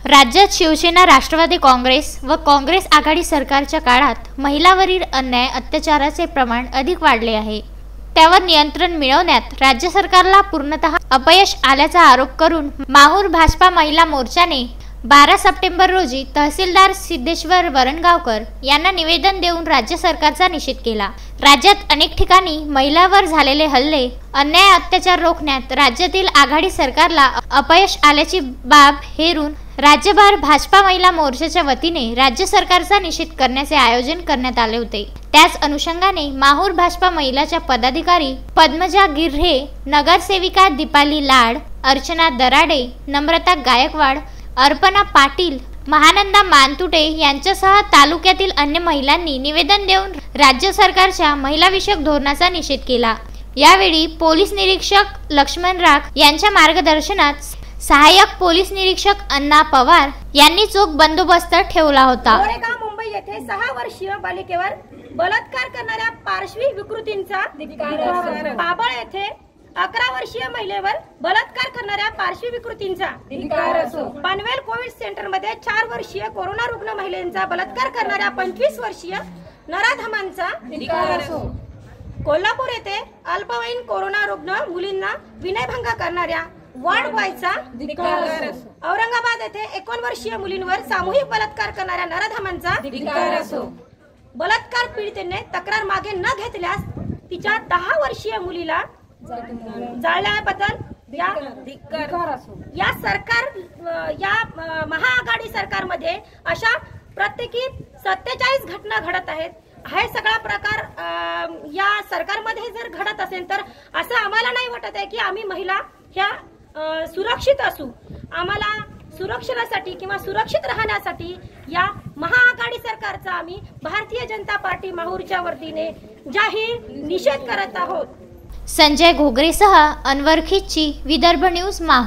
राज्यात शिवसेना, राष्ट्रवादी काँग्रेस व काँग्रेस आघाडी सरकारच्या काळात महिलांवरील अन्याय अत्याचाराचे प्रमाण अधिक वाढले आहे। त्यावर नियंत्रण मिळवण्यात राज्य सरकारला पूर्णतः अपयश आल्याचा आरोप करून माहूर भाजपा महिला मोर्चाने 12 सप्टेंबर रोजी तहसीलदार सिद्धेश्वर वरणगावकर यांना निवेदन देऊन राज्य सरकारचा निषेध केला। राज्यात अनेक ठिकाणी महिलांवर झालेले हल्ले, अन्याय अत्याचार रोखण्यात राज्यातील आघाडी सरकारला अपयश आल्याची बाब हेरून राज्यभर भाजपा महिला मोर्चाच्या वतीने राज्य सरकारचा निषेध करण्याचे आयोजन करण्यात आले होते। त्याच अनुषंगाने माहूर भाजपा महिलाच्या पदाधिकारी पद्मजा गिर्हे, नगरसेविका दीपाली लाड, अर्चना दराडे, नम्रता गायकवाड, अर्पणा पाटील, महानंदा मानतुटे यांच्यासह तालुक्यातील अन्य महिलांनी निवेदन देऊन राज्य सरकारच्या महिला विषयक धोरणाचा निषेध केला। यावेळी पोलीस निरीक्षक लक्ष्मण राख यांच्या मार्गदर्शनात सहाय्यक पोलीस निरीक्षक अण्णा पवार यांनी चोख बंदोबस्त ठेवला होता। मुंबई येथे 6 वर्षीय बालिकेवर बलात्कार करणाऱ्या पार्श्वी विकृतींचा धिक्कार। बाबळ येथे 11 वर्षीय महिलेवर बलात्कार करणाऱ्या पार्श्वी विकृतींचा धिक्कार। पनवेल कोविड सेंटर मध्ये 4 वर्षीय कोरोना रुग्ण महिलेचा बलात्कार करणाऱ्या 25 वर्षीय नराधमांचा धिक्कार। कोल्हापूर येथे अल्पवयीन कोरोना रुग्ण मुलींना विनयभंग करणाऱ्या वार्ड बॉयचा धिक्कार। औरंगाबाद येथे 51 वर्षीय मुलींवर सामूहिक बलात्कार करणाऱ्या नराधमांचा धिक्कार। बलात्कार पीडितेने तक्रार मागे न घेतल्यास तिच्या 10 वर्षीय मुलीला जाळल्याबद्दल या महाआघाडी सरकारमध्ये अशा प्रत्येकी 47 घटना घडत आहेत। हा सगळा प्रकार या सरकारमध्ये जर घडत असेल तर असं आम्हाला नाही वाटत आहे की आम्ही महिला ह्या सुरक्षित असू। आम्हाला सुरक्षेसाठी किंवा सुरक्षित राहण्यासाठी या महाआघाडी सरकारचा आम्ही भारतीय जनता पार्टी माहूरच्या वतीने जाहीर निषेध करत आहोत। संजय घोगरेसह अनवर खिच्ची, विदर्भ न्यूज माहूर।